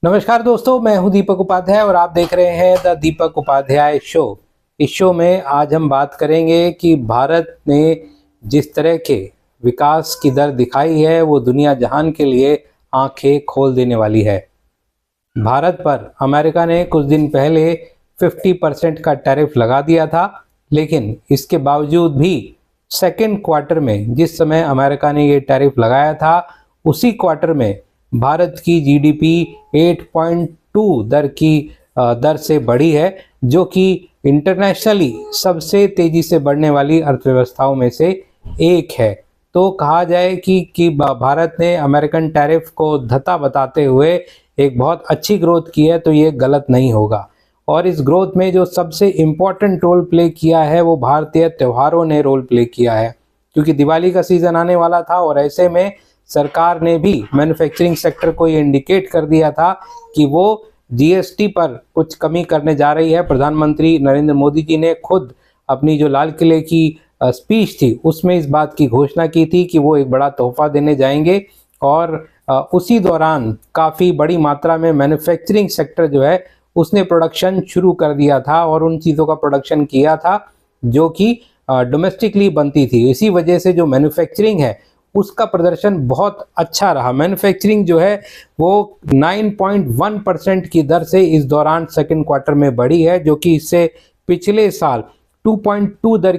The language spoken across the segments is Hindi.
नमस्कार दोस्तों, मैं हूं दीपक उपाध्याय और आप देख रहे हैं द दीपक उपाध्याय शो। इस शो में आज हम बात करेंगे कि भारत ने जिस तरह के विकास की दर दिखाई है वो दुनिया जहान के लिए आंखें खोल देने वाली है। भारत पर अमेरिका ने कुछ दिन पहले 50% का टैरिफ लगा दिया था, लेकिन इसके बावजूद भी सेकेंड क्वार्टर में जिस समय अमेरिका ने ये टैरिफ लगाया था उसी क्वार्टर में भारत की जीडीपी 8.2 दर से बढ़ी है, जो कि इंटरनेशनली सबसे तेजी से बढ़ने वाली अर्थव्यवस्थाओं में से एक है। तो कहा जाए कि भारत ने अमेरिकन टैरिफ को धता बताते हुए एक बहुत अच्छी ग्रोथ की है, तो ये गलत नहीं होगा। और इस ग्रोथ में जो सबसे इम्पोर्टेंट रोल प्ले किया है वो भारतीय त्योहारों ने रोल प्ले किया है, क्योंकि दिवाली का सीज़न आने वाला था और ऐसे में सरकार ने भी मैन्युफैक्चरिंग सेक्टर को ये इंडिकेट कर दिया था कि वो जीएसटी पर कुछ कमी करने जा रही है। प्रधानमंत्री नरेंद्र मोदी जी ने खुद अपनी जो लाल किले की स्पीच थी उसमें इस बात की घोषणा की थी कि वो एक बड़ा तोहफा देने जाएंगे, और उसी दौरान काफ़ी बड़ी मात्रा में मैन्युफैक्चरिंग सेक्टर जो है उसने प्रोडक्शन शुरू कर दिया था और उन चीज़ों का प्रोडक्शन किया था जो कि डोमेस्टिकली बनती थी। इसी वजह से जो मैन्युफैक्चरिंग है उसका प्रदर्शन बहुत अच्छा रहा। मैन्युफैक्चरिंग जो है वो 9.1% की दर से इस दौरान सेकेंड क्वार्टर में बढ़ी है, जो कि इससे पिछले साल 2.2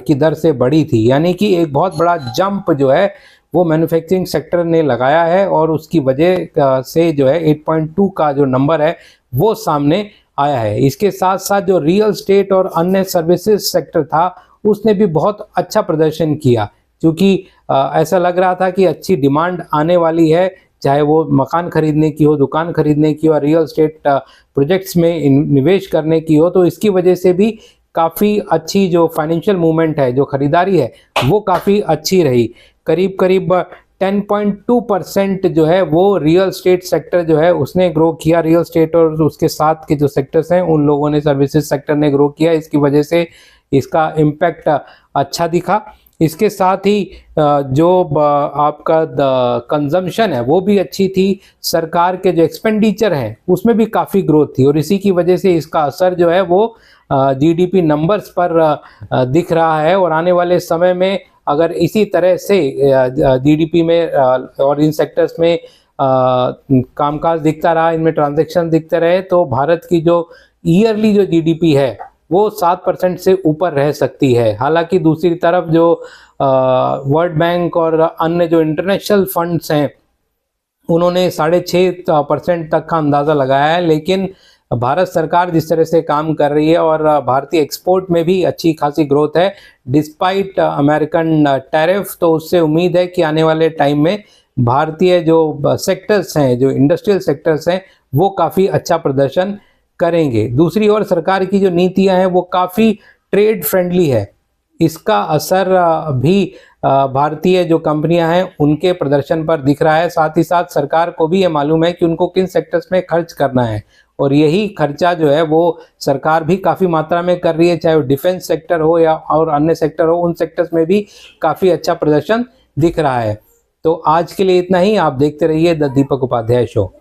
की दर से बढ़ी थी। यानी कि एक बहुत बड़ा जंप जो है वो मैन्युफैक्चरिंग सेक्टर ने लगाया है और उसकी वजह से जो है 8.2 का जो नंबर है वो सामने आया है। इसके साथ साथ जो रियल स्टेट और अन्य सर्विसेज सेक्टर था उसने भी बहुत अच्छा प्रदर्शन किया, क्योंकि ऐसा लग रहा था कि अच्छी डिमांड आने वाली है, चाहे वो मकान खरीदने की हो, दुकान खरीदने की हो, रियल स्टेट प्रोजेक्ट्स में निवेश करने की हो। तो इसकी वजह से भी काफ़ी अच्छी जो फाइनेंशियल मूवमेंट है, जो खरीदारी है वो काफ़ी अच्छी रही। करीब करीब 10.2% जो है वो रियल स्टेट सेक्टर जो है उसने ग्रो किया। रियल स्टेट और उसके साथ के जो सेक्टर्स हैं उन लोगों ने, सर्विसेज सेक्टर ने ग्रो किया। इसकी वजह से इसका इम्पैक्ट अच्छा दिखा। इसके साथ ही जो आपका कंजम्पशन है वो भी अच्छी थी। सरकार के जो एक्सपेंडिचर है उसमें भी काफ़ी ग्रोथ थी और इसी की वजह से इसका असर जो है वो जीडीपी नंबर्स पर दिख रहा है। और आने वाले समय में अगर इसी तरह से जीडीपी में और इन सेक्टर्स में कामकाज दिखता रहा, इनमें ट्रांजैक्शन दिखते रहे, तो भारत की जो ईयरली जो जीडीपी है वो 7% से ऊपर रह सकती है। हालांकि दूसरी तरफ जो वर्ल्ड बैंक और अन्य जो इंटरनेशनल फंड्स हैं उन्होंने 6.5% तक का अंदाज़ा लगाया है, लेकिन भारत सरकार जिस तरह से काम कर रही है और भारतीय एक्सपोर्ट में भी अच्छी खासी ग्रोथ है डिस्पाइट अमेरिकन टैरिफ, तो उससे उम्मीद है कि आने वाले टाइम में भारतीय जो सेक्टर्स हैं, जो इंडस्ट्रियल सेक्टर्स हैं, वो काफ़ी अच्छा प्रदर्शन करेंगे। दूसरी ओर सरकार की जो नीतियां हैं वो काफ़ी ट्रेड फ्रेंडली है। इसका असर भी भारतीय जो कंपनियां हैं उनके प्रदर्शन पर दिख रहा है। साथ ही साथ सरकार को भी ये मालूम है कि उनको किन सेक्टर्स में खर्च करना है, और यही खर्चा जो है वो सरकार भी काफ़ी मात्रा में कर रही है, चाहे वो डिफेंस सेक्टर हो या और अन्य सेक्टर हो, उन सेक्टर्स में भी काफ़ी अच्छा प्रदर्शन दिख रहा है। तो आज के लिए इतना ही। आप देखते रहिए द दीपक उपाध्याय शो।